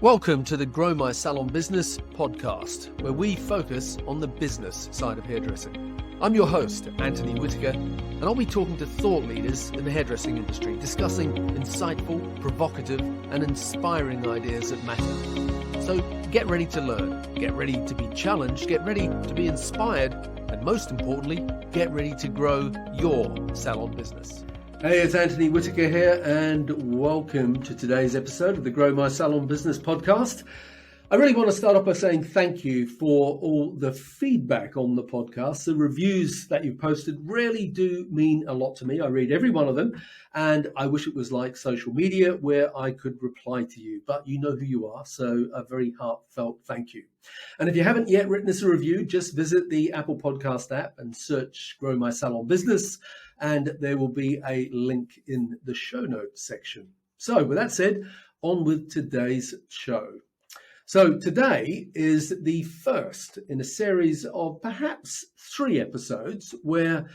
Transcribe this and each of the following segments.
Welcome to the Grow My Salon Business podcast, where we focus on the business side of hairdressing. I'm your host, Anthony Whitaker, and I'll be talking to thought leaders in the hairdressing industry, discussing insightful, provocative, and inspiring ideas that matter. So get ready to learn, get ready to be challenged, get ready to be inspired, and most importantly, get ready to grow your salon business. Hey, it's Anthony Whitaker here, and welcome to today's episode of the Grow My Salon Business podcast. I really want to start off by saying thank you for all the feedback on the podcast. The reviews that you've posted really do mean a lot to me. I read every one of them, and I wish it was like social media where I could reply to you, but you know who you are, so a very heartfelt thank you. And if you haven't yet written us a review, just visit the Apple Podcast app and search Grow My Salon Business, and there will be a link in the show notes section. So with that said, on with today's show. So today is the first in a series of perhaps 3 episodes where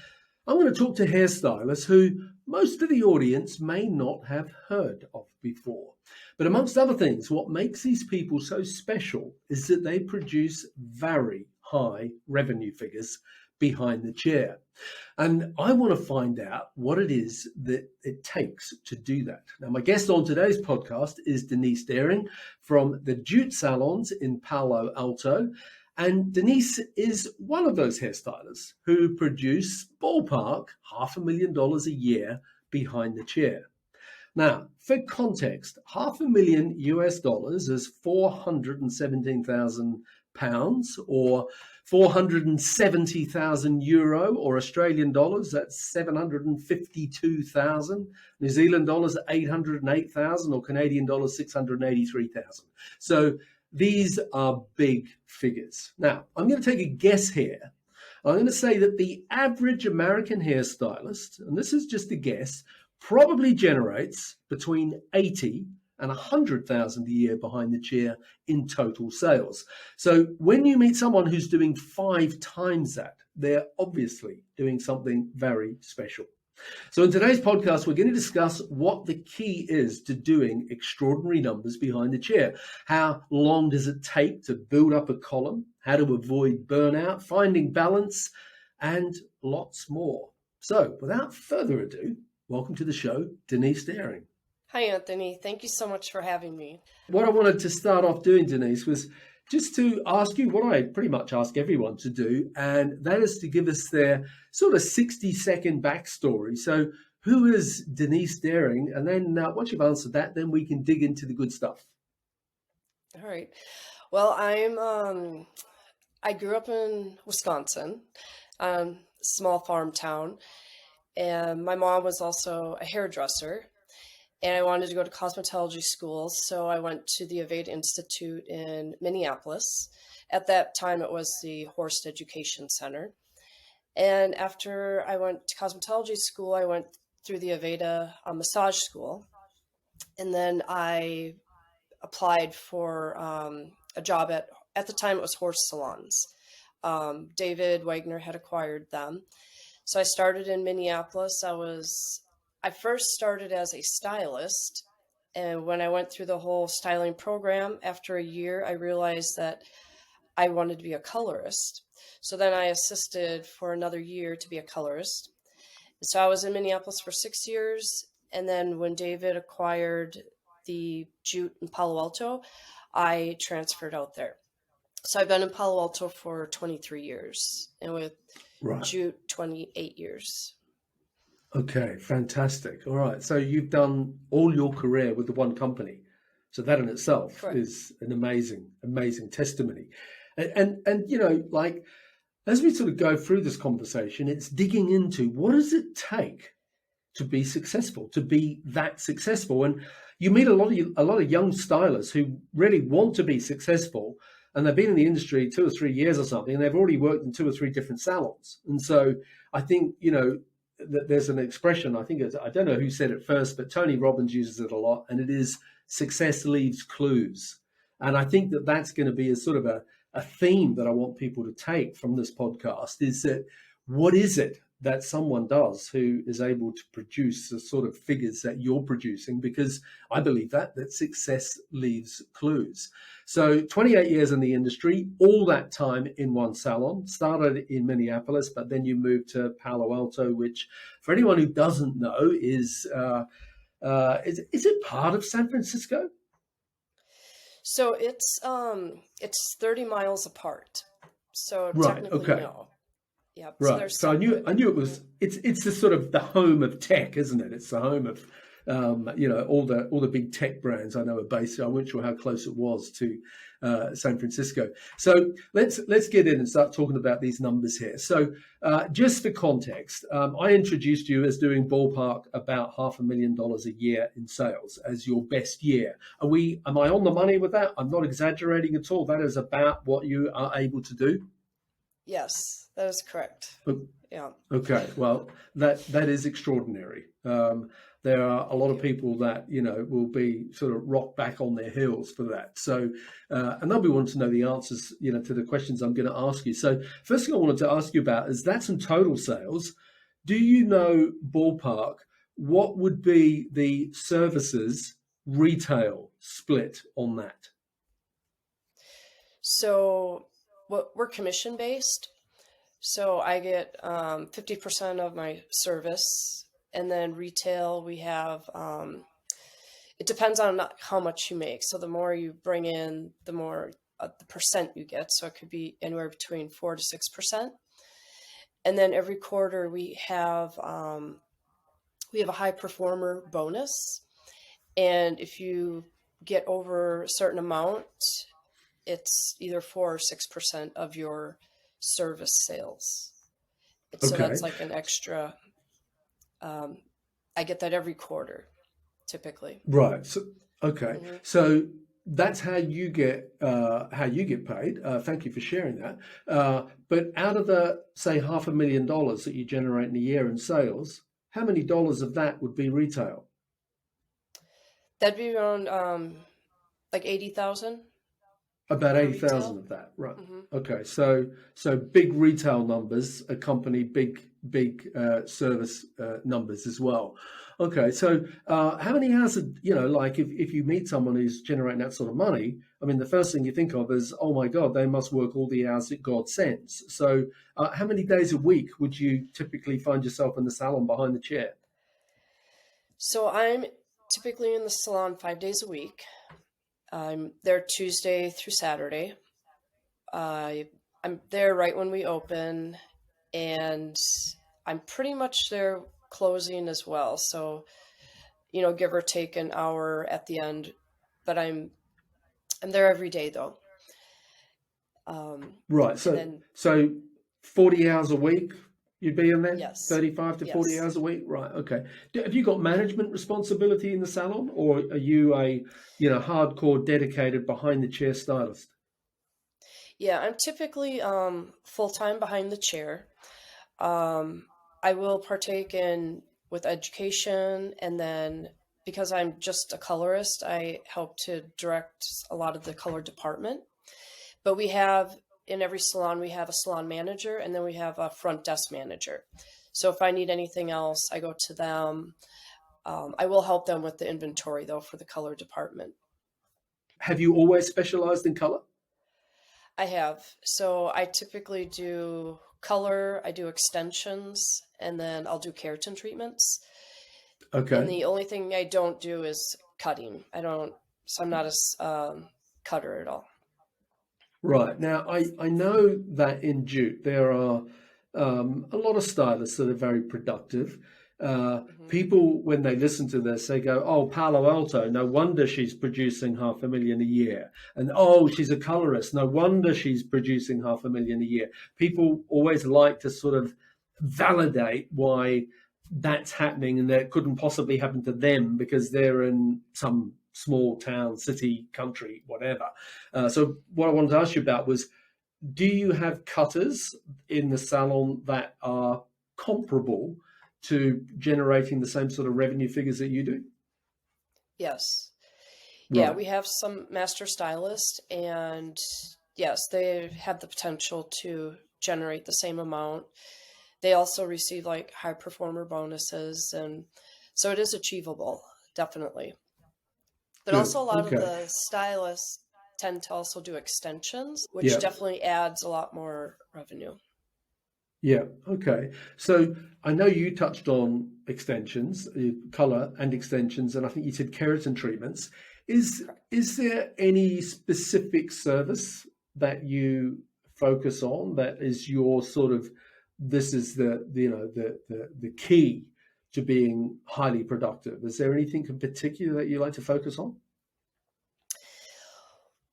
I'm going to talk to hairstylists who most of the audience may not have heard of before. But amongst other things, what makes these people so special is that they produce very high revenue figures behind the chair. And I want to find out what it is that it takes to do that. Now, my guest on today's podcast is Denise Deering from the JUUT Salons in Palo Alto. And Denise is one of those hairstylists who produce ballpark $500,000 a year behind the chair. Now, for context, $500,000 US is 417,000 pounds, or 470,000 euro, or Australian dollars, that's 752,000, New Zealand dollars 808,000, or Canadian dollars 683,000. So these are big figures. Now, I'm going to take a guess here. I'm going to say that the average American hairstylist, and this is just a guess, probably generates between 80 and 100,000 a year behind the chair in total sales. So when you meet someone who's doing 5 times that, they're obviously doing something very special. So in today's podcast, we're going to discuss what the key is to doing extraordinary numbers behind the chair. How long does it take to build up a column? How to avoid burnout, finding balance, and lots more. So without further ado, welcome to the show, Denise Deering. Hi, Anthony. Thank you so much for having me. What I wanted to start off doing, Denise, was just to ask you what I pretty much ask everyone to do, and that is to give us their sort of 60-second backstory. So who is Denise Deering? And then once you've answered that, then we can dig into the good stuff. All right. Well, I grew up in Wisconsin, small farm town, and my mom was also a hairdresser. And I wanted to go to cosmetology school, so I went to the Aveda Institute in Minneapolis. At that time, it was the Horst Education Center. And after I went to cosmetology school, I went through the Aveda massage school. And then I applied for a job at the time it was Horst Salons. David Wagner had acquired them. So I started in Minneapolis. I first started as a stylist, and when I went through the whole styling program, after a year, I realized that I wanted to be a colorist. So then I assisted for another year to be a colorist. So I was in Minneapolis for 6 years, and then when David acquired the JUUT in Palo Alto, I transferred out there. So I've been in Palo Alto for 23 years, and with JUUT, 28 years. Okay, fantastic. All right. So you've done all your career with the one company. So that in itself Correct. is an amazing, amazing testimony. And you know, like, as we sort of go through this conversation, it's digging into what does it take to be successful, to be that successful. And you meet a lot of young stylists who really want to be successful, and they've been in the industry 2 or 3 years or something, and they've already worked in 2 or 3 different salons. And so I think, you know, there's an expression, I don't know who said it first, but Tony Robbins uses it a lot, and it is success leaves clues. And I think that that's going to be a sort of a theme that I want people to take from this podcast, is that what is it that someone does who is able to produce the sort of figures that you're producing, because I believe that success leaves clues. So 28 years in the industry, all that time in one salon, started in Minneapolis, but then you moved to Palo Alto, which for anyone who doesn't know is it part of San Francisco? So it's 30 miles apart. So Right. technically Okay. no. Yep. So they're Right. So separate. I knew it was it's the sort of the home of tech, isn't it? It's the home of all the big tech brands I know are based. I wasn't sure how close it was to San Francisco. So let's get in and start talking about these numbers here. So just for context, I introduced you as doing ballpark about $500,000 a year in sales as your best year. Am I on the money with that? I'm not exaggerating at all. That is about what you are able to do. Yes, that is correct. O- Yeah. Okay, well, that is extraordinary. There are a lot Thank of you. people that will be sort of rocked back on their heels for that. So, and they'll be wanting to know the answers, to the questions I'm going to ask you. So, first thing I wanted to ask you about is that's in total sales. Do you know ballpark what would be the services retail split on that? So we're commission based. So I get 50% of my service, and then retail we have. It depends on how much you make. So the more you bring in, the more the percent you get. So it could be anywhere between 4 to 6%. And then every quarter we have a high performer bonus, and if you get over a certain amount, it's either 4 or 6% of your service sales. So Okay, that's like an extra. Um, I get that every quarter, typically. right. So okay, Hmm. so that's how you get paid. Thank you for sharing that. But out of the say $500,000 that you generate in a year in sales, how many dollars of that would be retail? That'd be around like 80,000 About for 80,000 retail. of that, right? Hmm. Okay, so big retail numbers accompany big service numbers as well. Okay, so how many hours, like if you meet someone who's generating that sort of money, I mean, the first thing you think of is, oh my God, they must work all the hours that God sends. So how many days a week would you typically find yourself in the salon behind the chair? So I'm typically in the salon 5 days a week. I'm there Tuesday through Saturday. I'm there right when we open, and I'm pretty much there closing as well. So, give or take an hour at the end, but I'm there every day though. Um, Right. and So then so 40 hours a week you'd be in there? yes, 35 to 40 yes. hours a week? Right. Okay. Have you got management responsibility in the salon, or are you a, hardcore dedicated behind the chair stylist? Yeah, I'm typically full-time behind the chair. Um, I will partake in with education, and then because I'm just a colorist, I help to direct a lot of the color department. But we have in every salon, we have a salon manager, and then we have a front desk manager. So if I need anything else, I go to them. I will help them with the inventory though for the color department. Have you always specialized in color? I have. So I typically do color, I do extensions, and then I'll do keratin treatments. And Okay. the only thing I don't do is cutting. I don't, so I'm not a cutter at all. Right. Now, I know that in JUUT there are a lot of stylists that are very productive. Hmm. People, when they listen to this, they go, "Oh, Palo Alto, no wonder she's producing 500,000 a year." And, "Oh, she's a colorist, no wonder she's producing 500,000 a year." People always like to sort of validate why that's happening and that it couldn't possibly happen to them because they're in some small town, city, country, whatever. So what I wanted to ask you about was, do you have cutters in the salon that are comparable to generating the same sort of revenue figures that you do? Yes. Yeah, Right. we have some master stylists, and yes, they have the potential to generate the same amount. they also receive like high performer bonuses. And so it is achievable, definitely. But Good. also a lot of Okay. the stylists tend to also do extensions, which Yeah. definitely adds a lot more revenue. Yeah. Okay. So I know you touched on extensions, color and extensions, and I think you said keratin treatments. Is Correct. is there any specific service that you focus on that is your sort of this is the key to being highly productive? Is there anything in particular that you like to focus on?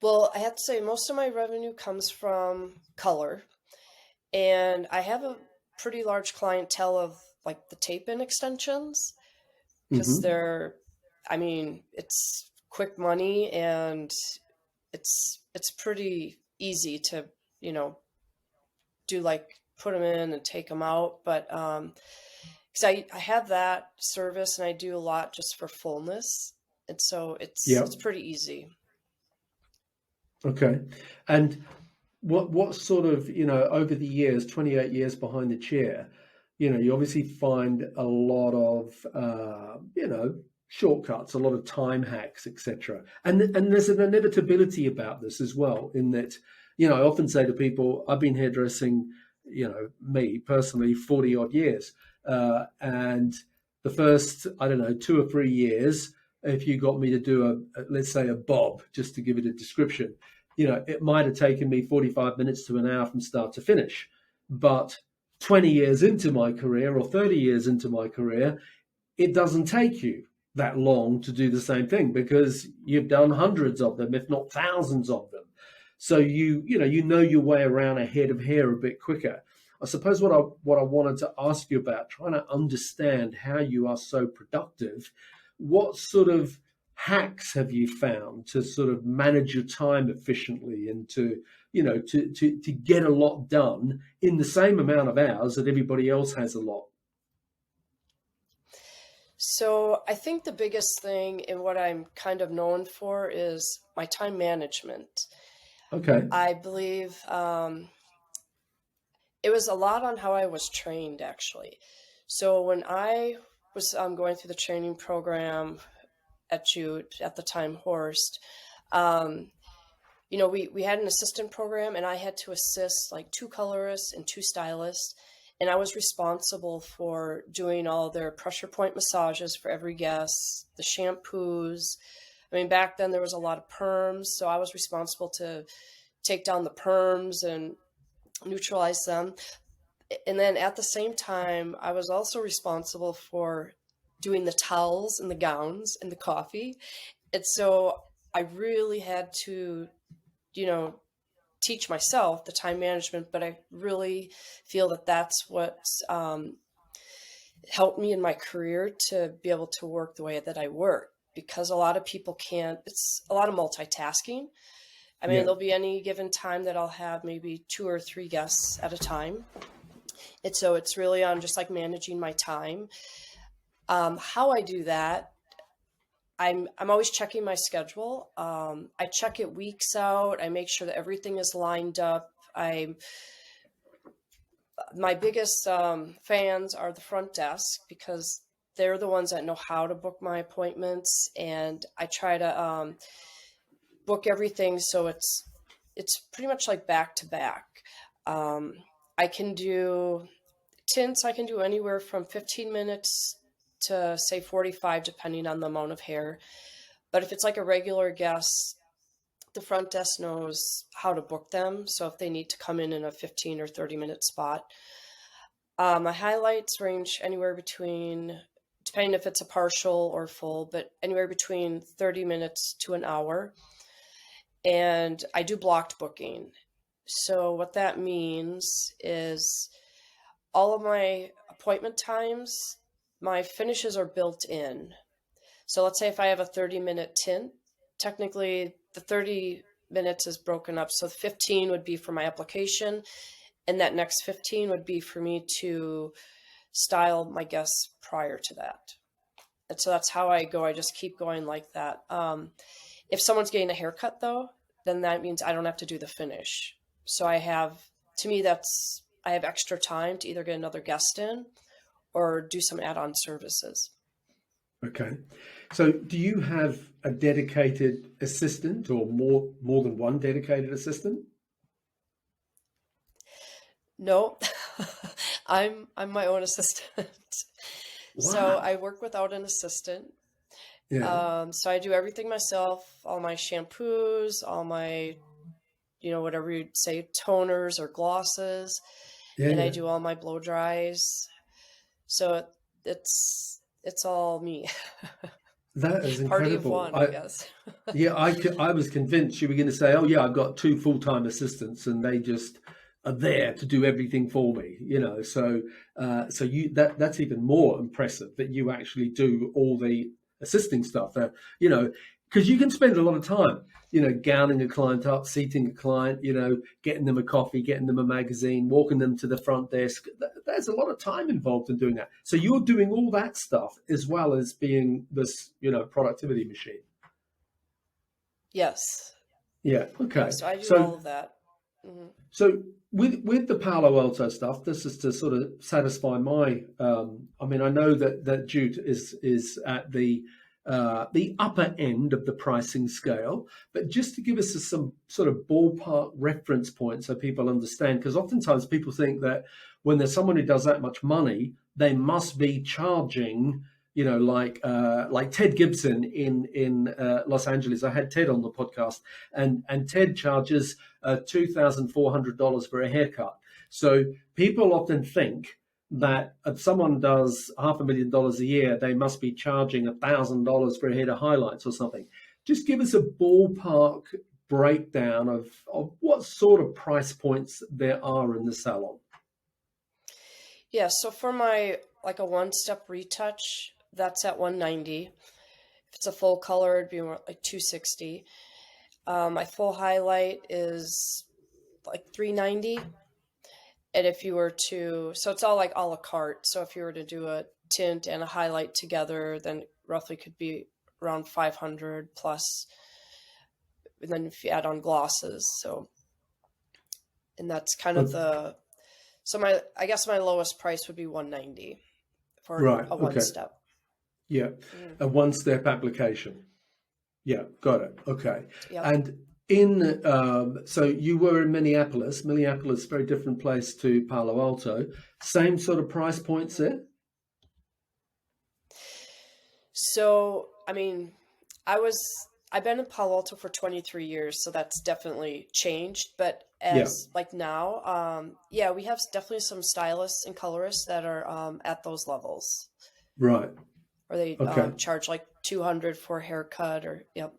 Well, I have to say most of my revenue comes from color, and I have a pretty large clientele of like the tape-in extensions because Hmm. I mean, it's quick money and it's pretty easy to, you know, do like put them in and take them out. But because I have that service and I do a lot just for fullness, and so Yeah. it's pretty easy. Okay. And what sort of, over the years, 28 years behind the chair, you obviously find a lot of, shortcuts, a lot of time hacks, etc. And there's an inevitability about this as well, in that, I often say to people, I've been hairdressing, me personally, 40 odd years. And the first, I don't know, 2 or 3 years, if you got me to do let's say a bob, just to give it a description, it might have taken me 45 minutes to an hour from start to finish. But 20 years into my career or 30 years into my career, it doesn't take you that long to do the same thing because you've done hundreds of them, if not thousands of them. So you know your way around a head of hair a bit quicker. I suppose what I wanted to ask you about, trying to understand how you are so productive, what sort of hacks have you found to sort of manage your time efficiently and to get a lot done in the same amount of hours that everybody else has a lot? So I think the biggest thing and what I'm kind of known for is my time management. Okay. I believe it was a lot on how I was trained, actually. So when I was going through the training program at JUUT, at the time Horst, um, we had an assistant program, and I had to assist like two colorists and two stylists. And I was responsible for doing all their pressure point massages for every guest, the shampoos. I mean, back then there was a lot of perms, so I was responsible to take down the perms and neutralize them. And then at the same time, I was also responsible for doing the towels and the gowns and the coffee. And so I really had to, you know, teach myself the time management, but I really feel that that's what helped me in my career to be able to work the way that I work, because a lot of people can't, it's a lot of multitasking. I mean, Yeah. there'll be any given time that I'll have maybe two or three guests at a time. And so it's really on just like managing my time. How I do that, I'm always checking my schedule. I check it weeks out. I make sure that everything is lined up. My biggest fans are the front desk, because they're the ones that know how to book my appointments, and I try to book everything so it's pretty much like back to back. Um, I can do tints. I can do anywhere from 15 minutes to say 45, depending on the amount of hair. But if it's like a regular guest, the front desk knows how to book them. So if they need to come in a 15 or 30-minute spot, my highlights range anywhere between, depending if it's a partial or full, but anywhere between 30 minutes to an hour. And I do blocked booking. So what that means is all of my appointment times, my finishes are built in. So let's say if I have a 30-minute tint, technically the 30 minutes is broken up. So 15 would be for my application, and that next 15 would be for me to style my guests prior to that. And so that's how I go. I just keep going like that. If someone's getting a haircut, though, then that means I don't have to do the finish. So I have, to me, that's I have extra time to either get another guest in or do some add-on services. Okay. So do you have a dedicated assistant or more than one dedicated assistant? No, I'm my own assistant. So Wow. I work without an assistant. Yeah. So I do everything myself, all my shampoos, all my, whatever you'd say, toners or glosses, Yeah, and I yeah. do all my blow dries. So it's all me. That is Party of incredible. one, I guess. I was convinced you were going to say, "Oh yeah, I've got two full-time assistants, and they just are there to do everything for me." So that's even more impressive that you actually do all the assisting stuff. You know, because you can spend a lot of time, gowning a client up, seating a client, getting them a coffee, getting them a magazine, walking them to the front desk. There's a lot of time involved in doing that. So you're doing all that stuff as well as being this, productivity machine. Yes. Yeah. Yeah. Okay. So I do So all of that. Hmm. so with the Palo Alto stuff, this is to sort of satisfy my. I mean, I know that JUUT is at the upper end of the pricing scale, but just to give us some sort of ballpark reference point so people understand, because oftentimes people think that when there's someone who does that much money, they must be charging, like Ted Gibson in Los Angeles. I had Ted on the podcast, and Ted charges $2,400 for a haircut. So people often think that if someone does $500,000 a year, they must be charging $1,000 for a head of highlights or something. Just give us a ballpark breakdown of what sort of price points there are in the salon. Yeah. So for my like a one-step retouch, that's at 190. If it's a full color, it'd be more like 260. My full highlight is like 390. And if you were to, so it's all like a la carte. So if you were to do a tint and a highlight together, then roughly could be around 500 plus. And then if you add on glosses, and that's kind of I guess my lowest price would be 190 for Right. a one Okay. step. Yeah. Mm. A one-step application. Yeah. Got it. Okay. Yep. And so you were in Minneapolis. Minneapolis, very different place to Palo Alto. Same sort of price points there. So, I mean, I've been in Palo Alto for 23 years, so that's definitely changed. But Yeah. as like now, yeah, we have definitely some stylists and colorists that are at those levels, Right. or they Okay. charge like 200 for a haircut, or yep.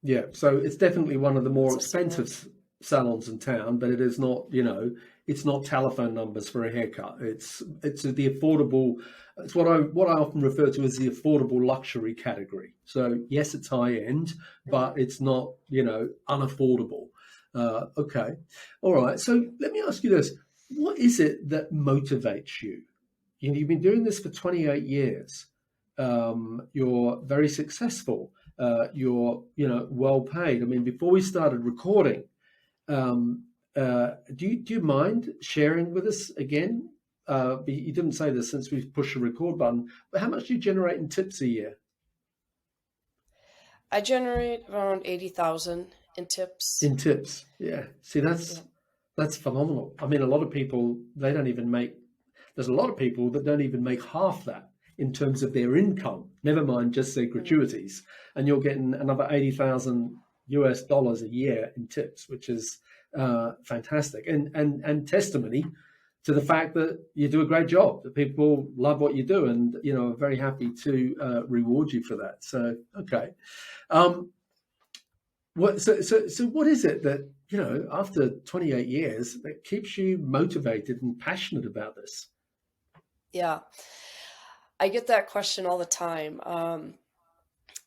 Yeah, so it's definitely one of the more So similar. expensive salons in town, but it is not, it's not telephone numbers for a haircut. It's the affordable. It's what I often refer to as the affordable luxury category. So yes, it's high end, Hmm. but it's not, unaffordable. Okay, all right. So let me ask you this: what is it that motivates you? You've been doing this for 28 years. You're very successful. You're well paid. I mean, before we started recording, do you mind sharing with us again? You didn't say this since we've pushed the record button, but how much do you generate in tips a year? I generate around 80,000 in tips. In tips, yeah. See, Yeah. that's phenomenal. I mean, a lot of people they don't even make. There's a lot of people that don't even make half that in terms of their income. Never mind just their Mhm. gratuities, and you're getting another $80,000 a year in tips, which is fantastic, and testimony to the fact that you do a great job. That people love what you do, and are very happy to reward you for that. So, okay. Um, so what is it that, after 28 years that keeps you motivated and passionate about this? Yeah. I get that question all the time,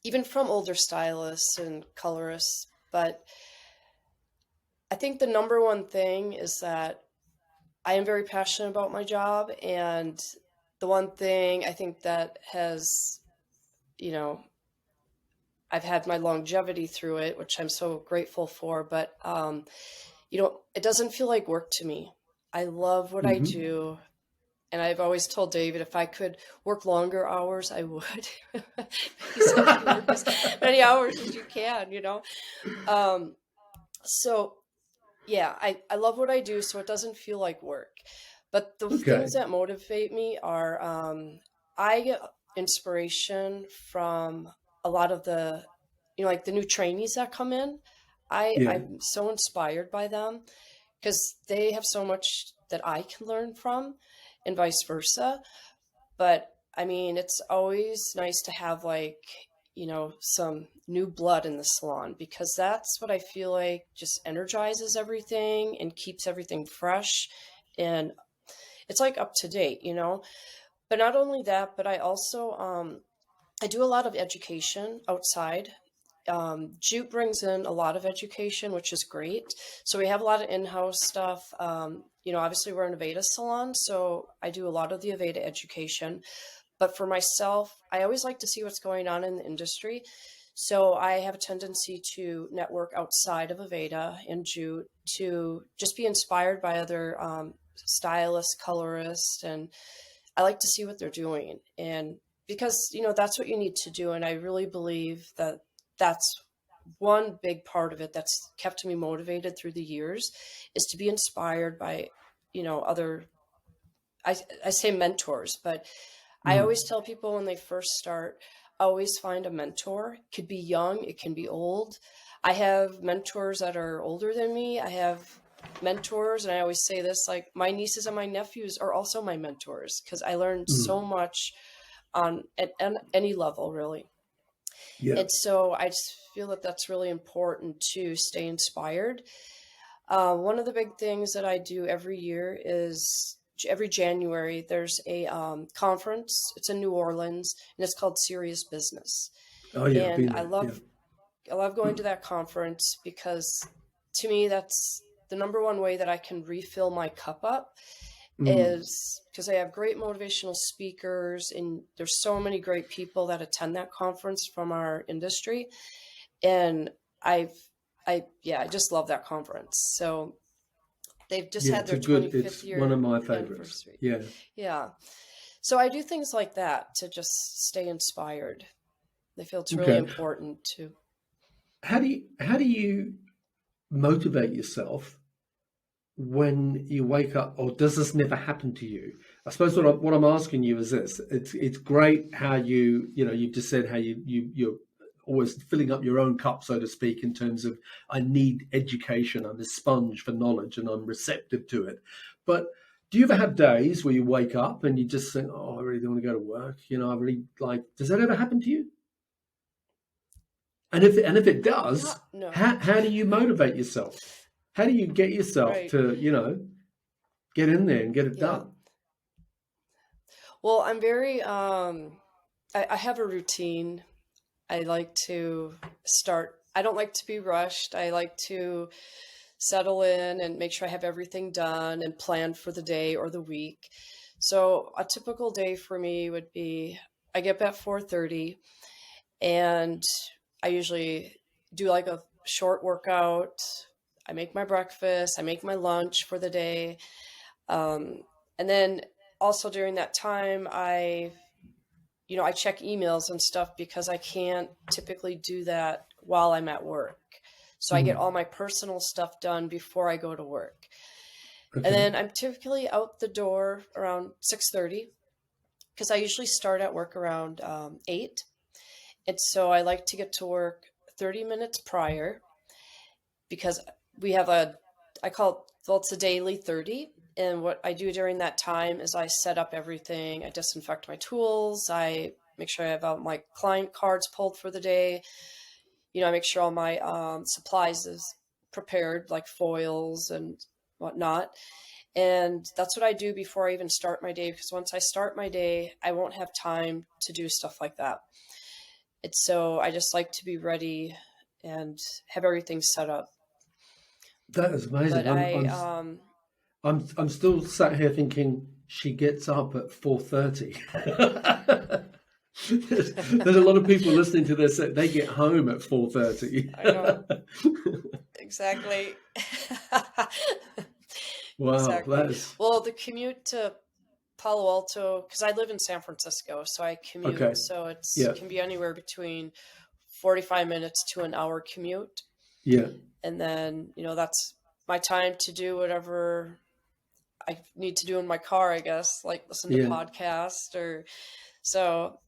even from older stylists and colorists. But I think the number one thing is that I am very passionate about my job. And the one thing I think that has, you know, I've had my longevity through it, which I'm so grateful for. But, it doesn't feel like work to me. I love what I Hmm. do. And I've always told David if I could work longer hours, I would. He says you work as many hours as you can, you know? Um, so yeah, I love what I do, so it doesn't feel like work. But the things Okay. that motivate me are I get inspiration from a lot of the, like the new trainees that come in. Yeah. I'm so inspired by them because they have so much that I can learn from and vice versa. But I mean, it's always nice to have like, some new blood in the salon because that's what I feel like just energizes everything and keeps everything fresh. And it's like up to date. But not only that, but I also, I do a lot of education outside. JUUT brings in a lot of education, which is great. So we have a lot of in-house stuff. Obviously we're an Aveda salon, so I do a lot of the Aveda education. But for myself, I always like to see what's going on in the industry. So I have a tendency to network outside of Aveda and JUUT to just be inspired by other stylists, colorists, and I like to see what they're doing. And because, that's what you need to do. And I really believe that that's one big part of it that's kept me motivated through the years is to be inspired by, other, I say mentors, but I Mm. always tell people when they first start, always find a mentor. It could be young, it can be old. I have mentors that are older than me. I have mentors, and I always say this, like my nieces and my nephews are also my mentors because I learned Mm. so much on at any level, really. Yeah. And so I just feel that that's really important to stay inspired. One of the big things that I do every year is every January, there's a conference. It's in New Orleans, and it's called Serious Business. Oh yeah, I've And been there. Yeah. I love going to that conference because to me, that's the number one way that I can refill my cup up Mm. is because I have great motivational speakers, and there's so many great people that attend that conference from our industry. And I've, yeah, I just love that conference. So they've just Yeah, had it's a their good. 25th It's one of year my favorites. anniversary. Yeah. Yeah. So I do things like that to just stay inspired. I feel it's really Okay. important to. How do you motivate yourself when you wake up, or does this never happen to you? I suppose what I'm asking you is this: it's great how you've just said how you're always filling up your own cup, so to speak, in terms of I need education, I'm a sponge for knowledge, and I'm receptive to it. But do you ever have days where you wake up and you just think, oh, I really don't want to go to work? I really like. Does that ever happen to you? And if it does, Not, no. how do you motivate yourself? How do you get yourself Right. to, get in there and get it Yeah. done? Well, I'm very, I have a routine. I like to I don't like to be rushed. I like to settle in and make sure I have everything done and plan for the day or the week. So a typical day for me would be I get up at 4:30 and I usually do like a short workout. I make my breakfast, I make my lunch for the day. Um, and then also during that time, I check emails and stuff because I can't typically do that while I'm at work. So I get Mm. all my personal stuff done before I go to work. And Okay. then I'm typically out the door around 6:30 because I usually start at work around 8. And so I like to get to work 30 minutes prior because we have I call it, well, it's a daily 30. And what I do during that time is I set up everything. I disinfect my tools. I make sure I have all my client cards pulled for the day. I make sure all my supplies is prepared, like foils and whatnot. And that's what I do before I even start my day, because once I start my day, I won't have time to do stuff like that. It's so I just like to be ready and have everything set up. That is But amazing. I'm I, I'm I'm still sat here thinking she gets up at 4:30. There's a lot of people listening to this that they get home at 4:30. I know exactly. Wow, exactly. that is Well, the commute to Palo Alto, because I live in San Francisco, so I commute. okay. So it's Yeah, can be anywhere between 45 minutes to an hour commute. yeah, And then, that's my time to do whatever I need to do in my car, I guess, like listen to yeah. podcasts or so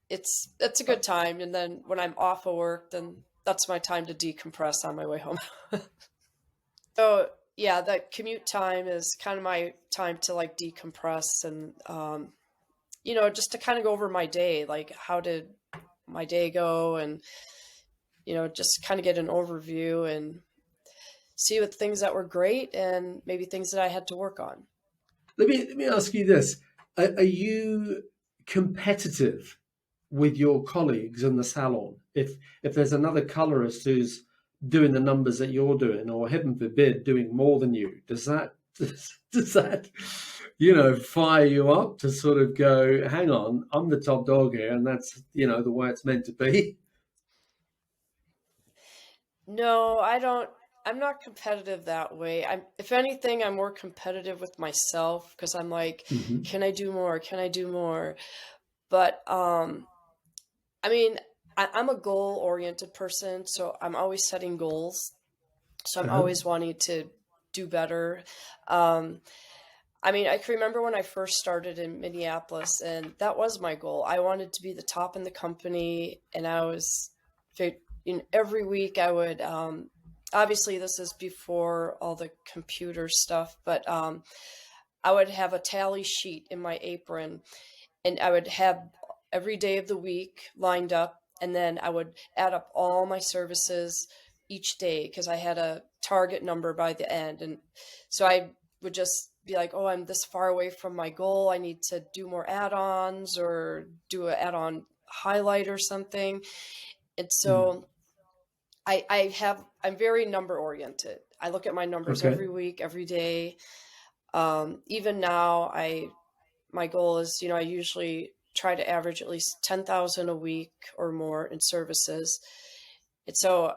it's a good time. And then when I'm off of work, then that's my time to decompress on my way home. So yeah, that commute time is kind of my time to like decompress and just to kind of go over my day, like how did my day go, and just kind of get an overview and see what things that were great and maybe things that I had to work on. Let me ask you this: are you competitive with your colleagues in the salon? If there's another colorist who's doing the numbers that you're doing, or heaven forbid, doing more than you, does that fire you up to sort of go, hang on, I'm the top dog here, and that's the way it's meant to be? No, I don't. I'm not competitive that way. If anything, I'm more competitive with myself because I'm like, Hmm. can I do more? Can I do more? But I mean, I'm a goal-oriented person, so I'm always setting goals. So I'm Uh-huh. always wanting to do better. Um, I mean, I can remember when I first started in Minneapolis, and that was my goal. I wanted to be the top in the company, and I was, every week I would, obviously this is before all the computer stuff, but I would have a tally sheet in my apron, and I would have every day of the week lined up, and then I would add up all my services each day because I had a target number by the end. And so I would just be like, oh, I'm this far away from my goal. I need to do more add-ons or do an add-on highlight or something. And Mm. so I'm very number oriented. I look at my numbers Okay. every week, every day. Even now, my goal is, I usually try to average at least 10,000 a week or more in services. And so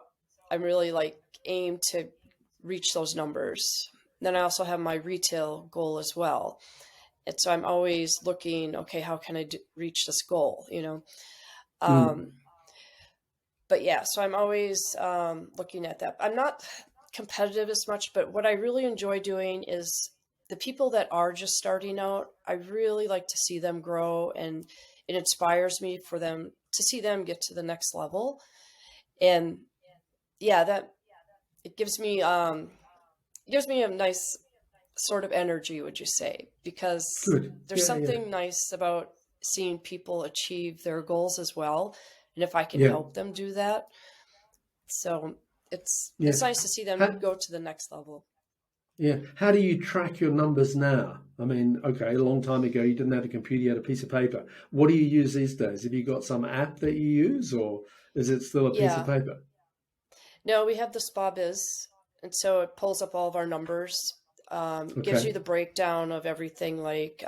I'm really like aim to reach those numbers. Then I also have my retail goal as well. And so I'm always looking, okay, how can I reach this goal? Mm. Um, but yeah, so I'm always looking at that. I'm not competitive as much, but what I really enjoy doing is the people that are just starting out, I really like to see them grow, and it inspires me for them to see them get to the next level. And yeah, that it gives me a nice sort of energy, would you say? Because Good. there's Yeah, yeah, something nice about seeing people achieve their goals as well. And if I can yeah, help them do that, so yeah. it's nice to see them How, go to the next level. yeah. How do you track your numbers now? I mean, okay, a long time ago you didn't have a computer, you had a piece of paper. What do you use these days? Have you got some app that you use, or is it still a piece of Yeah. paper? No, we have the Spa Biz, and so it pulls up all of our numbers, gives Okay. you the breakdown of everything like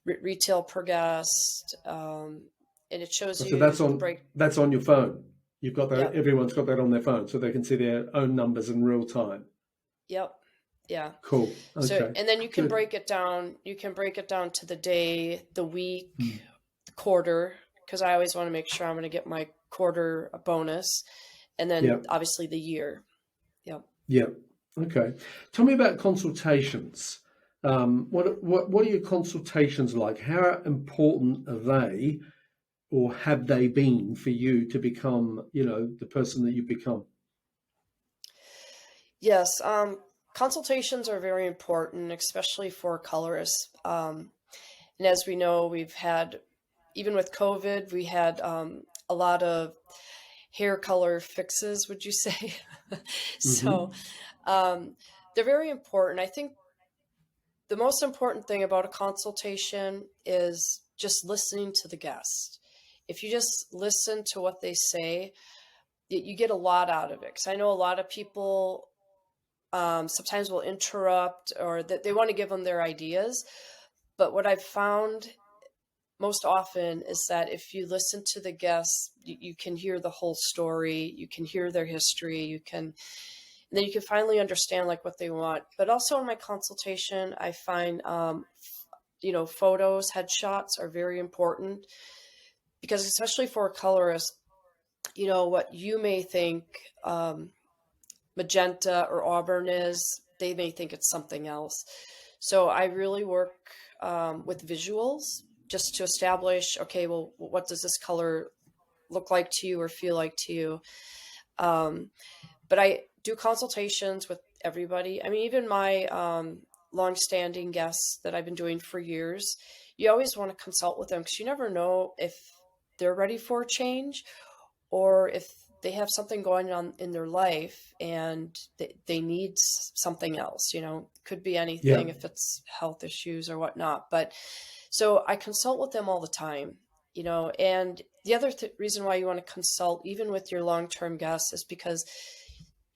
retail per guest, and it shows So you that's the on break. that's on your phone. You've got that. Yep, Everyone's got that on their phone, so they can see their own numbers in real time. yep, yeah. Cool. So, Okay. and then you can Good. break it down. You can break it down to the day, the week, Mm. the quarter, because I always want to make sure I'm going to get my quarter bonus, and then Yeah. obviously the year. Yep. Yeah. Okay. Tell me about consultations. What are your consultations like? How important are they, or have they been for you to become, the person that you've become? Yes. Consultations are very important, especially for colorists. And as we know, even with COVID, we had a lot of hair color fixes, would you say? So Hmm. um, they're very important. I think the most important thing about a consultation is just listening to the guest. If you just listen to what they say, you get a lot out of it. Because I know a lot of people sometimes will interrupt or that they want to give them their ideas. But what I've found most often is that if you listen to the guests, you can hear the whole story, you can hear their history, you can And then you can finally understand like what they want. But also in my consultation, I find, photos, headshots are very important because especially for a colorist, what you may think magenta or auburn is, they may think it's something else. So I really work with visuals just to establish, okay, well, what does this color look like to you or feel like to you? But I do consultations with everybody. I mean, even my longstanding guests that I've been doing for years, you always want to consult with them because you never know if they're ready for a change or if they have something going on in their life and they need something else, could be anything, if it's health issues or whatnot. But so I consult with them all the time, and the other reason why you want to consult even with your long-term guests is because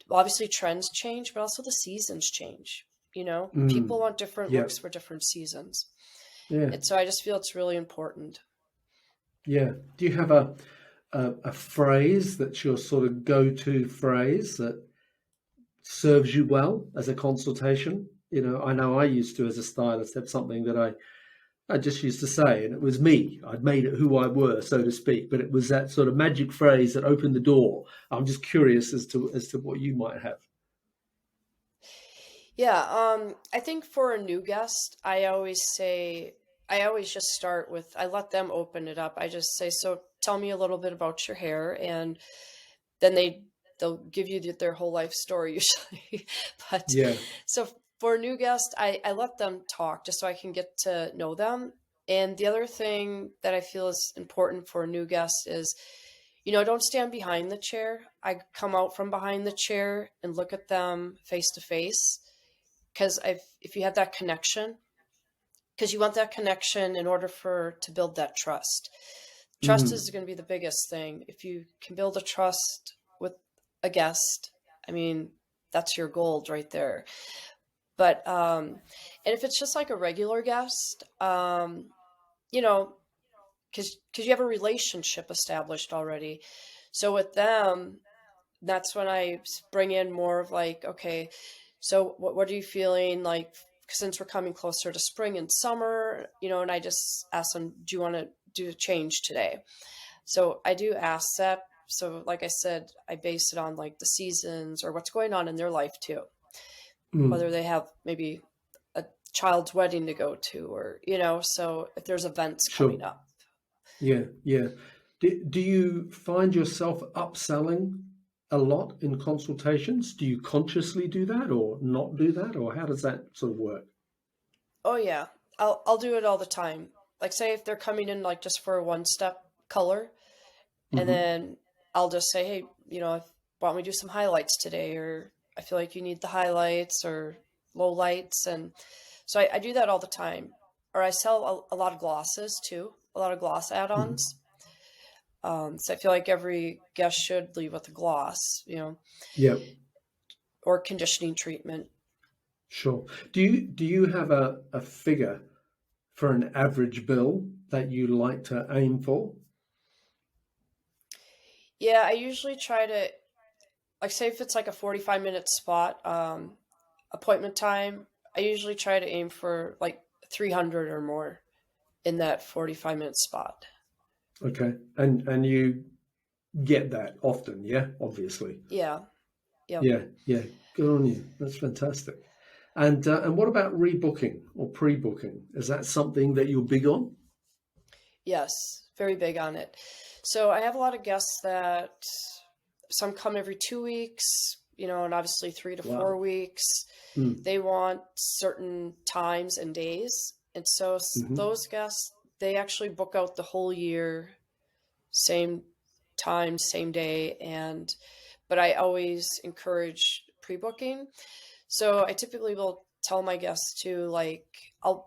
obviously trends change, but also the seasons change. People want different looks for different seasons. Yeah. And so I just feel it's really important. Yeah. Do you have a phrase that's your sort of go-to phrase that serves you well as a consultation? I know I used to, as a stylist, have something that I just used to say, and it was me. I'd made it who I were, so to speak, but it was that sort of magic phrase that opened the door. I'm just curious as to what you might have. Yeah, I think for a new guest, I always just start with, I let them open it up. I just say, so tell me a little bit about your hair, and then they'll give you their whole life story usually. But Yeah. so for a new guest, I let them talk just so I can get to know them. And the other thing that I feel is important for a new guest is, don't stand behind the chair. I come out from behind the chair and look at them face to face. Because if you have that connection, because you want that connection in order to build that trust. Trust is going to be the biggest thing. If you can build a trust with a guest, I mean, that's your gold right there. But, and if it's just like a regular guest, because you have a relationship established already. So with them, that's when I bring in more of like, okay, so what are you feeling like since we're coming closer to spring and summer, and I just ask them, do you want to do a change today? So I do ask that. So like I said, I base it on like the seasons or what's going on in their life too. Whether they have maybe a child's wedding to go to or, so if there's events coming up. Yeah. Yeah. Do you find yourself upselling a lot in consultations? Do you consciously do that or not do that? Or how does that sort of work? Oh yeah. I'll do it all the time. Like say if they're coming in like just for a one-step color, and then I'll just say, hey, why don't we do some highlights today? Or I feel like you need the highlights or low lights. And so I do that all the time. Or I sell a lot of glosses too, a lot of gloss add-ons. So I feel like every guest should leave with a gloss, Yeah. or conditioning treatment. Sure. Do you have a figure for an average bill that you like to aim for? Yeah, I usually try to, like say if it's like a 45-minute spot, appointment time, I usually try to aim for like 300 or more in that 45-minute spot. Okay. And you get that often, yeah, obviously. Yeah. Yep. Yeah. Good on you. That's fantastic. And what about rebooking or pre-booking? Is that something that you're big on? Yes, very big on it. So I have a lot of guests that some come every 2 weeks, and obviously 3 to 4 weeks. They want certain times and days. And so those guests, they actually book out the whole year, same time, same day. But I always encourage pre-booking. So I typically will tell my guests to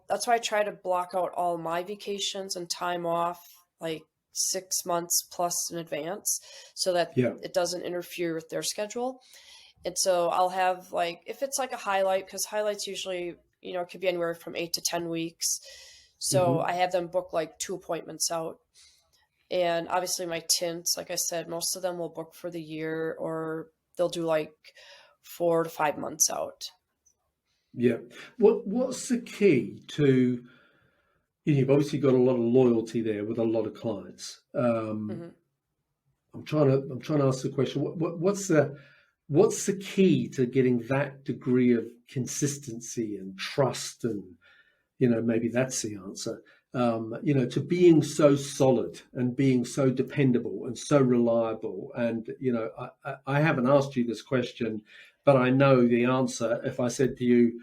that's why I try to block out all my vacations and time off like 6 months plus in advance so that it doesn't interfere with their schedule. And so I'll have if it's like a highlight, because highlights usually, it could be anywhere from 8 to 10 weeks. So I have them book like 2 appointments out. And obviously my tints, like I said, most of them will book for the year, or they'll do like 4 to 5 months out. Yeah. What's the key to, you've obviously got a lot of loyalty there with a lot of clients. Mm-hmm. I'm trying to ask the question. What's the key to getting that degree of consistency and trust? And maybe that's the answer. To being so solid and being so dependable and so reliable. And I haven't asked you this question, but I know the answer. If I said to you,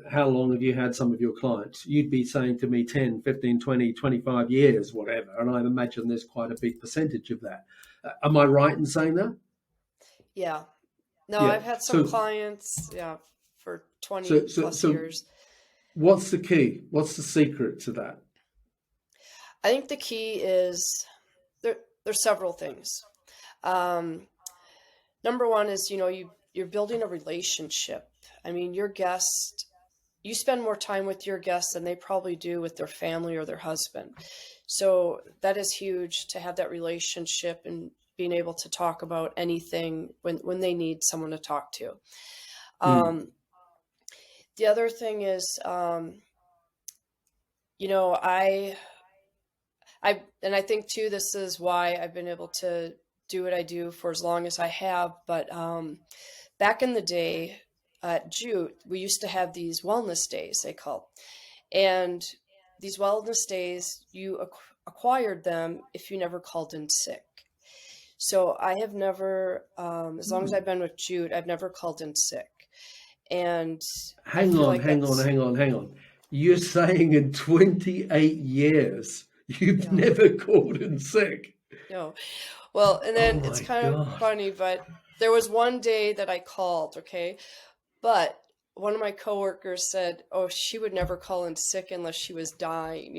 how long have you had some of your clients? You'd be saying to me 10, 15, 20, 25 years, whatever. And I imagine there's quite a big percentage of that. Am I right in saying that? Yeah. No, Yeah. I've had some clients, for 20 plus years. What's the key? What's the secret to that? I think the key is there's several things. Number one is, you're building a relationship. I mean, your guest, you spend more time with your guests than they probably do with their family or their husband. So that is huge, to have that relationship and being able to talk about anything when they need someone to talk to. The other thing is, I think too, this is why I've been able to do what I do for as long as I have. But back in the day at JUUT, we used to have these wellness days, they call. And these wellness days, you acquired them if you never called in sick. So I have never, as long as I've been with JUUT, I've never called in sick. And hang on. You're saying in 28 years, you've never called in sick? No. Well, and then it's kind of funny, but there was one day that I called, okay? But one of my coworkers said, oh, she would never call in sick unless she was dying,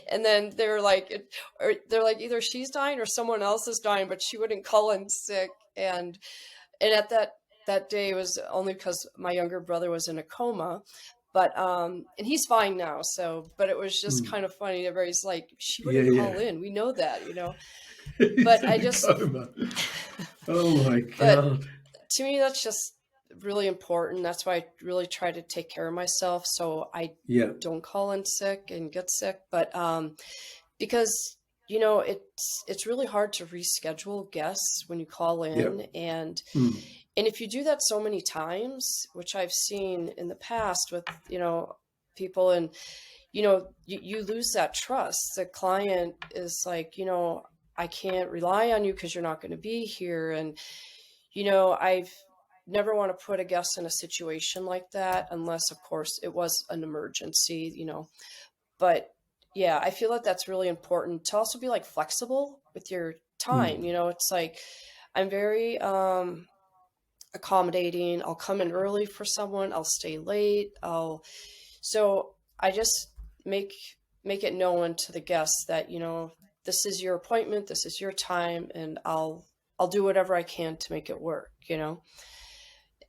and then they're like, either she's dying or someone else is dying, but she wouldn't call in sick. And at that day, it was only because my younger brother was in a coma, but and he's fine now. So, but it was just kind of funny. Everybody's like, she wouldn't call in. We know that, But I just, oh my God. To me, that's just really important. That's why I really try to take care of myself, so I don't call in sick and get sick. But because it's really hard to reschedule guests when you call in, and if you do that so many times, which I've seen in the past with people, and you lose that trust. The client is like, I can't rely on you because you're not going to be here, and I've never want to put a guest in a situation like that unless, of course, it was an emergency, But yeah, I feel like that's really important to also be like flexible with your time. It's like I'm very accommodating. I'll come in early for someone. I'll stay late. So I just make it known to the guests that, this is your appointment. This is your time, and I'll do whatever I can to make it work.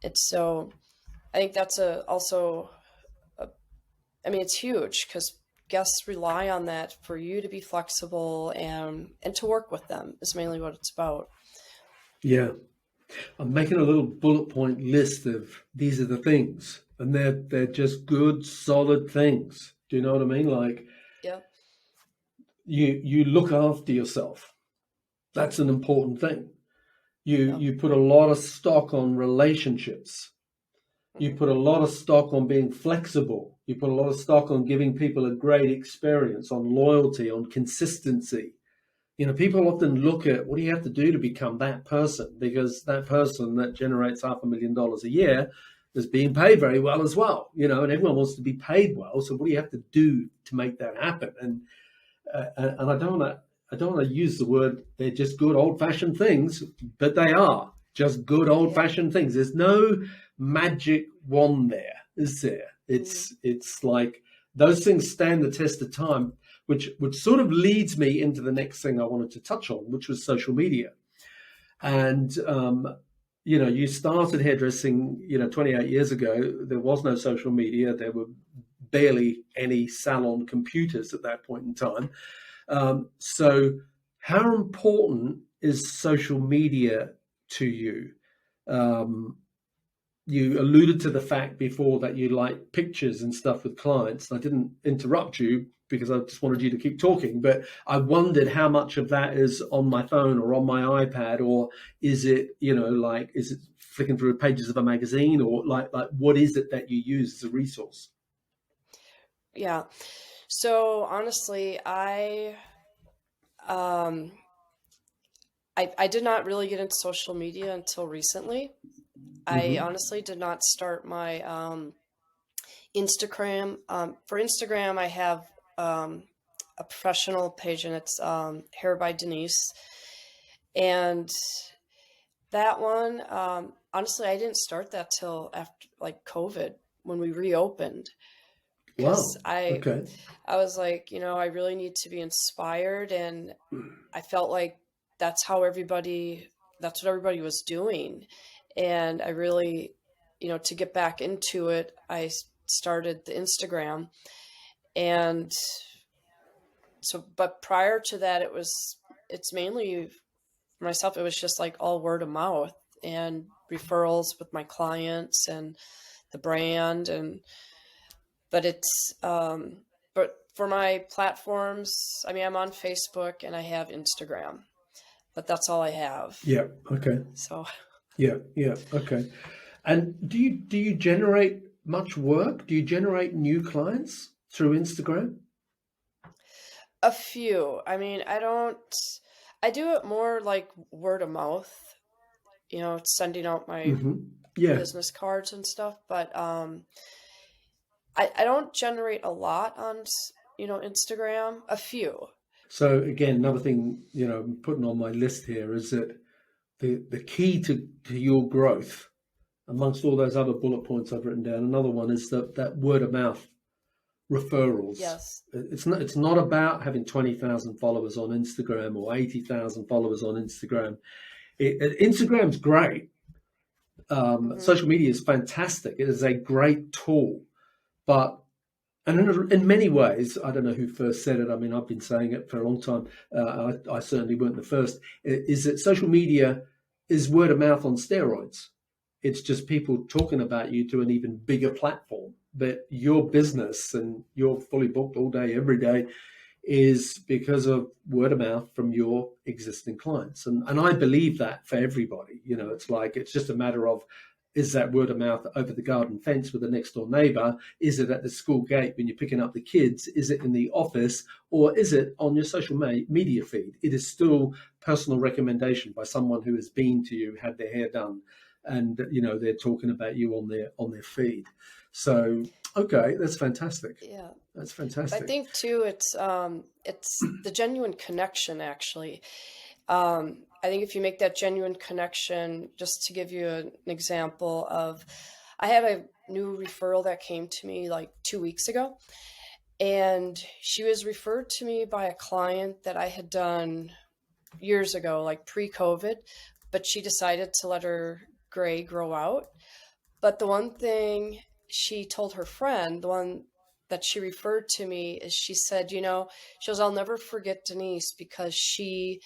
It's so, I think that's it's huge because guests rely on that for you to be flexible and to work with them is mainly what it's about. Yeah. I'm making a little bullet point list of these are the things, and they're just good, solid things. Do you know what I mean? Like, you look after yourself. That's an important thing. You put a lot of stock on relationships. You put a lot of stock on being flexible. You put a lot of stock on giving people a great experience, on loyalty, on consistency. People often look at what do you have to do to become that person, because that person that generates $500,000 a year is being paid very well as well, and everyone wants to be paid well. So what do you have to do to make that happen? And I don't want to use the word, they're just good old-fashioned things, but they are just good old-fashioned things. There's no magic wand there, is there? It's like those things stand the test of time, which sort of leads me into the next thing I wanted to touch on, which was social media. And, you started hairdressing, 28 years ago. There was no social media. There were barely any salon computers at that point in time. So how important is social media to you? You alluded to the fact before that you like pictures and stuff with clients. I didn't interrupt you because I just wanted you to keep talking, but I wondered how much of that is on my phone or on my iPad, or is it, is it flicking through pages of a magazine, or like what is it that you use as a resource? Yeah. So honestly, I did not really get into social media until recently. I honestly did not start my Instagram. For Instagram, I have a professional page, and it's Hair by Denise. And that one, honestly, I didn't start that till after like COVID, when we reopened. Because Wow. Okay. I was like, I really need to be inspired, and I felt like that's what everybody was doing. And I really, to get back into it, I started the Instagram. And so, but prior to that, it's mainly for myself, it was just like all word of mouth and referrals with my clients and the brand. But for my platforms, I mean, I'm on Facebook and I have Instagram, but that's all I have. Yeah. Okay. So. Yeah. Okay. And do you generate much work? Do you generate new clients through Instagram? A few. I mean, I do it more like word of mouth, sending out my business cards and stuff, but I don't generate a lot on, Instagram, a few. So again, another thing, I'm putting on my list here is that the key to your growth, amongst all those other bullet points I've written down, another one is that word of mouth referrals. Yes. It's not about having 20,000 followers on Instagram or 80,000 followers on Instagram. Instagram's great. Social media is fantastic. It is a great tool. But, and in many ways, I don't know who first said it. I mean, I've been saying it for a long time. I certainly weren't the first. Is that social media is word of mouth on steroids. It's just people talking about you to an even bigger platform. But your business, and you're fully booked all day, every day, is because of word of mouth from your existing clients. And I believe that for everybody. It's just a matter of, is that word of mouth over the garden fence with the next door neighbor? Is it at the school gate when you're picking up the kids? Is it in the office? Or is it on your social media feed? It is still personal recommendation by someone who has been to you, had their hair done, and they're talking about you on their feed. So okay, that's fantastic. Yeah, that's fantastic. I think too, it's the genuine connection, actually. I think if you make that genuine connection, just to give you an example of, I had a new referral that came to me like 2 weeks ago, and she was referred to me by a client that I had done years ago, like pre-COVID, but she decided to let her gray grow out. But the one thing she told her friend, the one that she referred to me, is she said, she goes, I'll never forget Denise, because she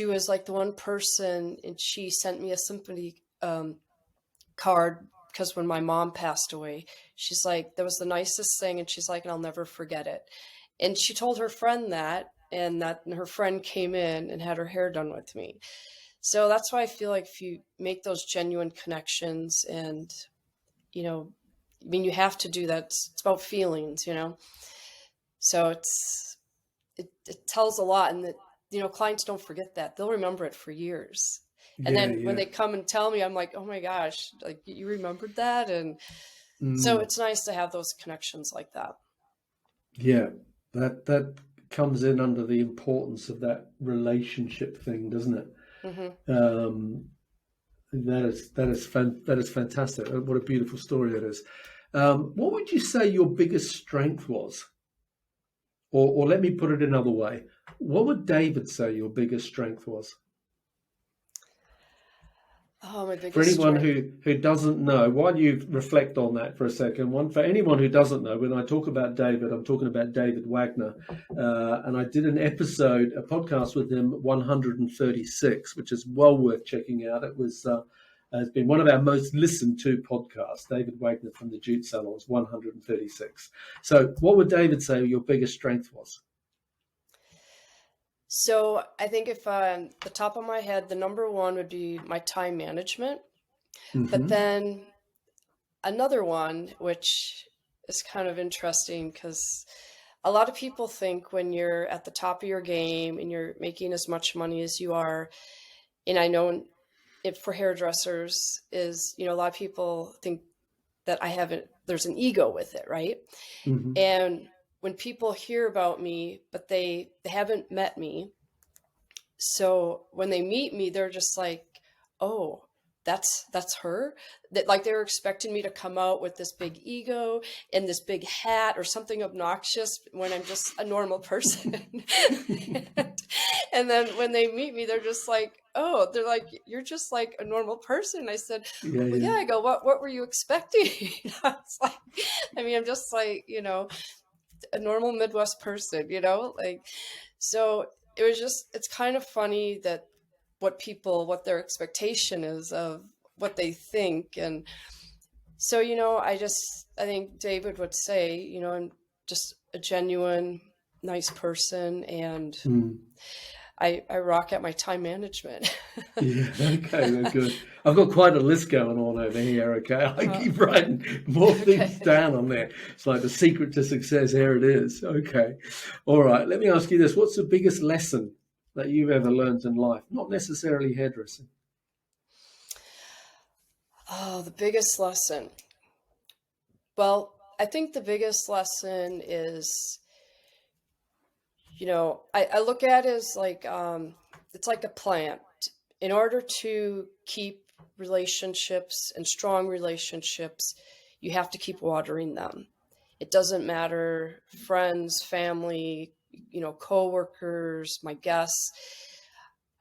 was like the one person, and she sent me a sympathy card, because when my mom passed away, she's like, that was the nicest thing. And she's like, and I'll never forget it. And she told her friend that, and her friend came in and had her hair done with me. So that's why I feel like if you make those genuine connections, and, I mean, you have to do that. It's about feelings, So it tells a lot, and that, clients don't forget that. They'll remember it for years. And then when they come and tell me, I'm like, oh my gosh, like, you remembered that? And so it's nice to have those connections like that. Yeah, that comes in under the importance of that relationship thing, doesn't it? Mm-hmm. That is fantastic. What a beautiful story that is. What would you say your biggest strength was? Or let me put it another way. What would David say your biggest strength was? Oh, my biggest For anyone who doesn't know, while you reflect on that for a second, for anyone who doesn't know, when I talk about David, I'm talking about David Wagner. And I did a podcast with him, 136, which is well worth checking out. It was has been one of our most listened to podcasts. David Wagner from the JUUT Salons, 136. So what would David say your biggest strength was? So I think if the top of my head, the number one would be my time management. But then another one, which is kind of interesting because a lot of people think when you're at the top of your game and you're making as much money as you are, and I know it for hairdressers is, a lot of people think that there's an ego with it, right? And when people hear about me, but they haven't met me, so when they meet me, they're just like, oh, that's her. That like they were expecting me to come out with this big ego and this big hat or something obnoxious when I'm just a normal person. And then when they meet me, they're just like, oh, they're like, you're just like a normal person. I said, yeah. I go, what were you expecting? I was like, I'm just like, a normal Midwest person, like, so it was just, it's kind of funny that what their expectation is of what they think. And so, I think David would say, I'm just a genuine, nice person. And I rock at my time management. Yeah, okay, that's good. I've got quite a list going on over here, okay? I keep writing more things down on there. It's like the secret to success, here it is. Okay. All right, let me ask you this. What's the biggest lesson that you've ever learned in life? Not necessarily hairdressing. Oh, the biggest lesson. Well, I think the biggest lesson is, I look at it as like, it's like a plant. In order to keep relationships and strong relationships, you have to keep watering them. It doesn't matter, friends, family, coworkers, my guests.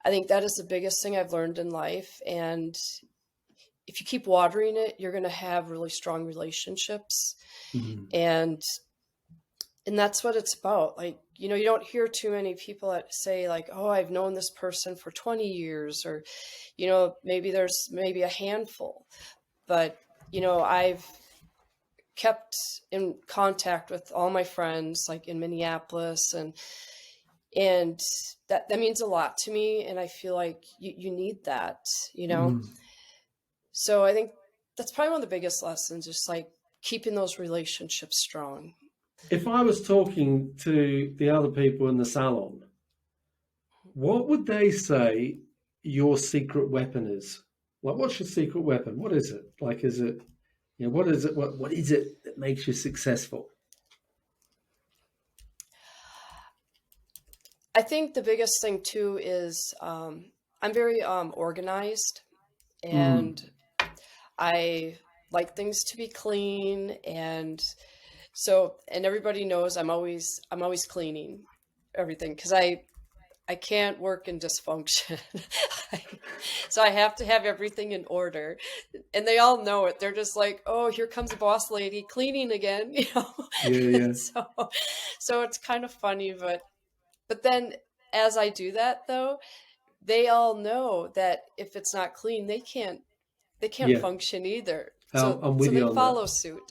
I think that is the biggest thing I've learned in life. And if you keep watering it, you're going to have really strong relationships. And that's what it's about. Like, you don't hear too many people that say like, oh, I've known this person for 20 years, or, maybe there's maybe a handful, but, I've kept in contact with all my friends, like in Minneapolis, and that means a lot to me. And I feel like you need that, So I think that's probably one of the biggest lessons, just like keeping those relationships strong. If I was talking to the other people in the salon, what would they say your secret weapon is? Like, what's your secret weapon? What is it? Like, is it, what is it? What is it that makes you successful? I think the biggest thing too is I'm very organized, and I like things to be clean, and everybody knows I'm always cleaning everything because I can't work in dysfunction. So I have to have everything in order, and they all know it. They're just like, oh, here comes a boss lady cleaning again, Yeah. So it's kind of funny, but then as I do that though, they all know that if it's not clean, they can't function either. I'm with so you they on follow that. suit.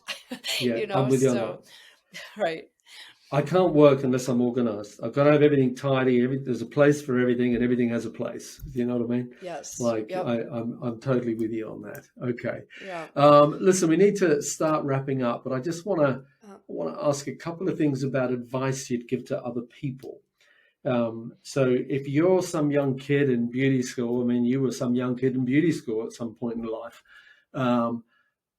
Yeah, I'm with you on that. Right. I can't work unless I'm organized. I've got to have everything tidy. There's a place for everything, and everything has a place. You know what I mean? Yes. Like, yep. I'm totally with you on that. Okay. Yeah. Listen, we need to start wrapping up, but I just want to ask a couple of things about advice you'd give to other people. So if you're some young kid in beauty school, you were some young kid in beauty school at some point in life.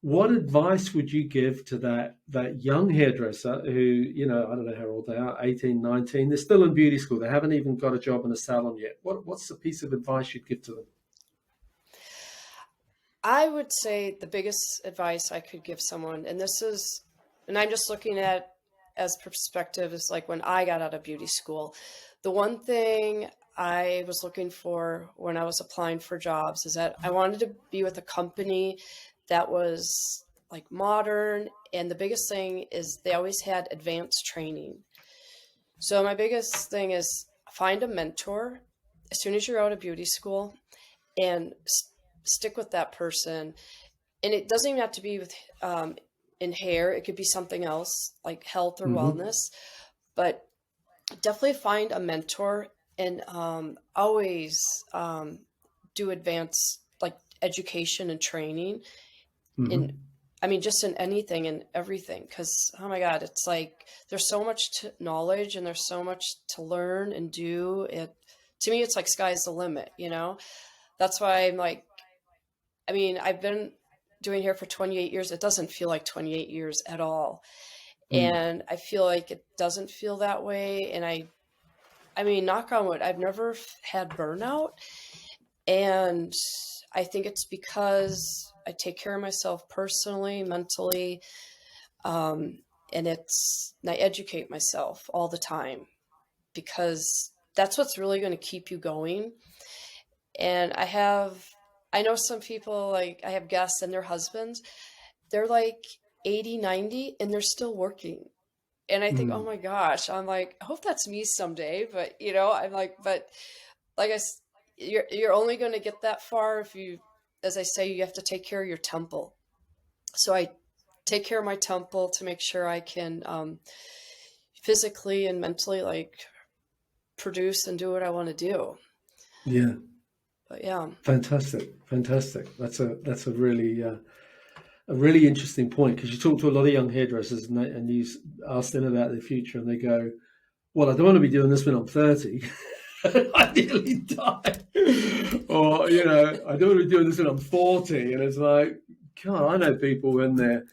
What advice would you give to that young hairdresser who, I don't know how old they are, 18, 19, they're still in beauty school. They haven't even got a job in a salon yet. What's the piece of advice you'd give to them? I would say the biggest advice I could give someone, and I'm just looking at as perspective, is like when I got out of beauty school, the one thing I was looking for when I was applying for jobs is that I wanted to be with a company that was like modern. And the biggest thing is they always had advanced training. So my biggest thing is find a mentor as soon as you're out of beauty school and stick with that person. And it doesn't even have to be with in hair. It could be something else like health or wellness, but definitely find a mentor, and always do advanced like education and training in, I mean, just in anything and everything. Cause oh my God, it's like, there's so much knowledge and there's so much to learn and do it. To me, it's like sky's the limit, you know? That's why I'm like, I mean, I've been doing hair for 28 years. It doesn't feel like 28 years at all. And I feel like it doesn't feel that way. And I mean, knock on wood, I've never had burnout. And I think it's because I take care of myself personally, mentally, and I educate myself all the time, because that's what's really going to keep you going. And I know some people, like I have guests and their husbands, they're like 80, 90, and they're still working. And I think, oh my gosh, I'm like, I hope that's me someday. But, you know, I'm like, but like you're only going to get that far if you, as I say, you have to take care of your temple. So I take care of my temple to make sure I can physically and mentally like produce and do what I want to do. Yeah. But yeah. Fantastic. That's a really interesting point, because you talk to a lot of young hairdressers and you ask them about their future and they go, well, I don't want to be doing this when I'm 30. I nearly die. Or, you know, I don't want to be doing this when I'm 40. And it's like, God, I know people in their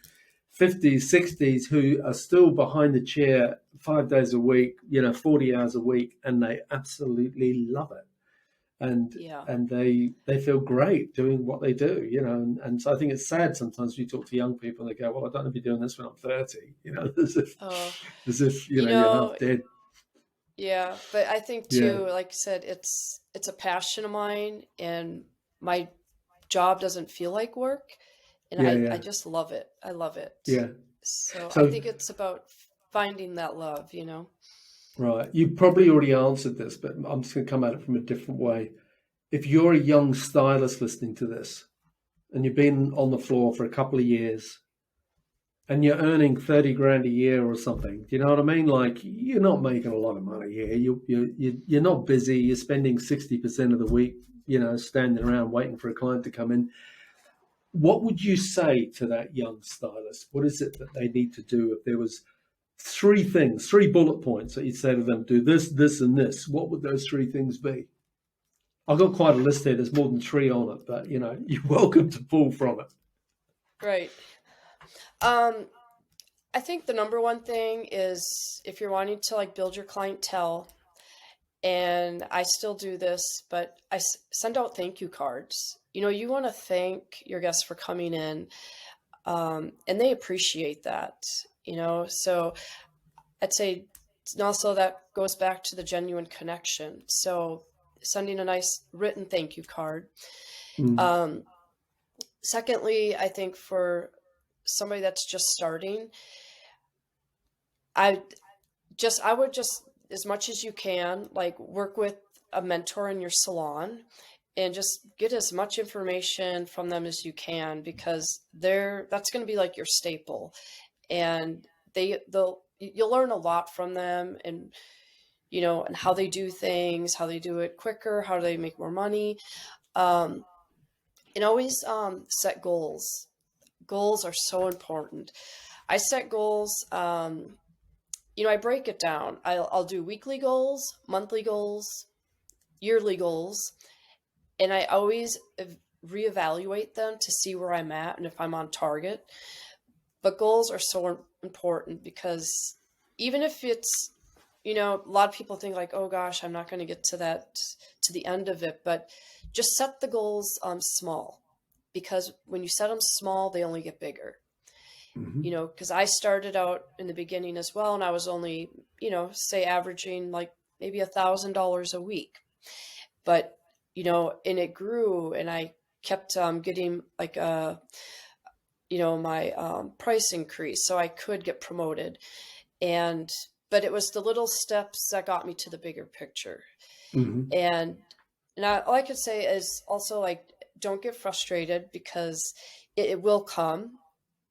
50s, 60s who are still behind the chair 5 days a week, you know, 40 hours a week, and they absolutely love it. And they feel great doing what they do, you know. And so I think it's sad sometimes when you talk to young people and they go, well, I don't want to be doing this when I'm 30, you know, as if you know, you're half dead. Yeah, but I think too, like I said, it's a passion of mine, and my job doesn't feel like work, and I just love it. I love it. Yeah. So I think it's about finding that love, you know. Right. You probably already answered this, but I'm just going to come at it from a different way. If you're a young stylist listening to this and you've been on the floor for a couple of years and you're earning 30 grand a year or something, do you know what I mean? Like, you're not making a lot of money here. You're not busy. You're spending 60% of the week, you know, standing around waiting for a client to come in. What would you say to that young stylist? What is it that they need to do? If there was 3 bullet points that you'd say to them, do this, this, and this, what would those 3 things be? I've got quite a list here. There's more than 3 on it, but, you know, you're welcome to pull from it. Right. I think the number one thing is, if you're wanting to like build your clientele, and I still do this, but I send out thank you cards. You know, you want to thank your guests for coming in, and they appreciate that, you know. So I'd say, and also that goes back to the genuine connection. So sending a nice written thank you card. Secondly, I think for somebody that's just starting, I would just, as much as you can, like work with a mentor in your salon and just get as much information from them as you can, because that's going to be like your staple, and you'll learn a lot from them, and you know, and how they do things, how they do it quicker, how do they make more money, and always set goals. Goals are so important. I set goals. You know, I break it down. I'll do weekly goals, monthly goals, yearly goals, and I always reevaluate them to see where I'm at and if I'm on target. But goals are so important, because even if it's, you know, a lot of people think like, oh gosh, I'm not going to get to the end of it, but just set the goals small, because when you set them small, they only get bigger. You know, because I started out in the beginning as well, and I was only, you know, say averaging like maybe $1,000 a week, but you know, and it grew, and I kept getting like you know, my price increase, so I could get promoted, but it was the little steps that got me to the bigger picture. And all I could say is also, like, don't get frustrated, because it will come.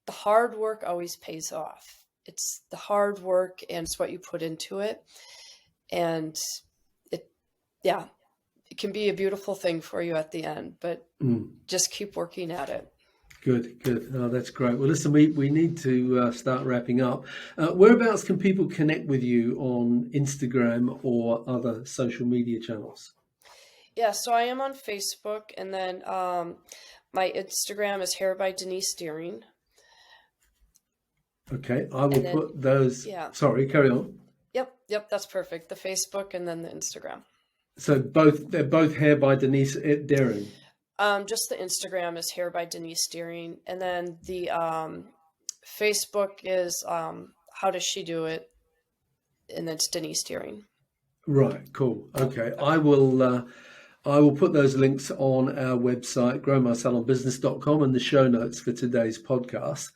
The hard work always pays off. It's the hard work and it's what you put into it. And it can be a beautiful thing for you at the end, but just keep working at it. Good. Oh, that's great. Well, listen, we need to start wrapping up. Whereabouts can people connect with you on Instagram or other social media channels? Yeah, so I am on Facebook, and then my Instagram is Hair by Denise Deering. Okay, I will put those. Yeah. Sorry, carry on. Yep, that's perfect. The Facebook and then the Instagram. So they're both Hair by Denise Deering. Just the Instagram is Hair by Denise Deering, and then the Facebook is How Does She Do It, and then it's Denise Deering. Right, cool. Okay, I will put those links on our website, growmysalonbusiness.com, and the show notes for today's podcast.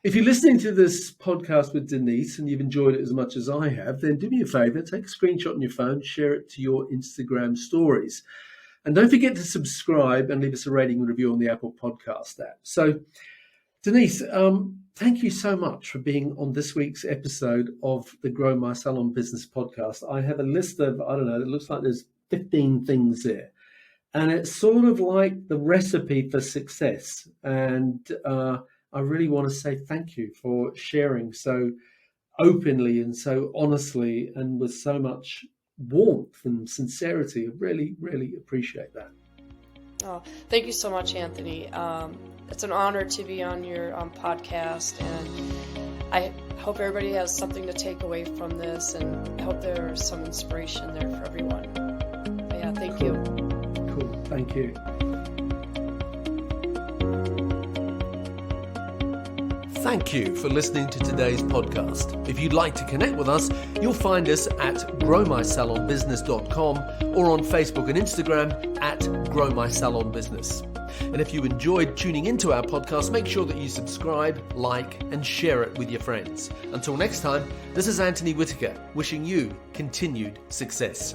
If you're listening to this podcast with Denise and you've enjoyed it as much as I have, then do me a favor, take a screenshot on your phone, share it to your Instagram stories. And don't forget to subscribe and leave us a rating and review on the Apple Podcast app. So, Denise, thank you so much for being on this week's episode of the Grow My Salon Business podcast. I have a list of, it looks like there's 15 things there. And it's sort of like the recipe for success. And I really want to say thank you for sharing so openly and so honestly and with so much warmth and sincerity. I really, really appreciate that. Oh, thank you so much, Anthony. It's an honor to be on your podcast, and I hope everybody has something to take away from this, and I hope there's some inspiration there for everyone. But yeah, thank you. Cool. Thank you. Thank you for listening to today's podcast. If you'd like to connect with us, you'll find us at growmysalonbusiness.com or on Facebook and Instagram at growmysalonbusiness. And if you enjoyed tuning into our podcast, make sure that you subscribe, like, and share it with your friends. Until next time, this is Anthony Whitaker wishing you continued success.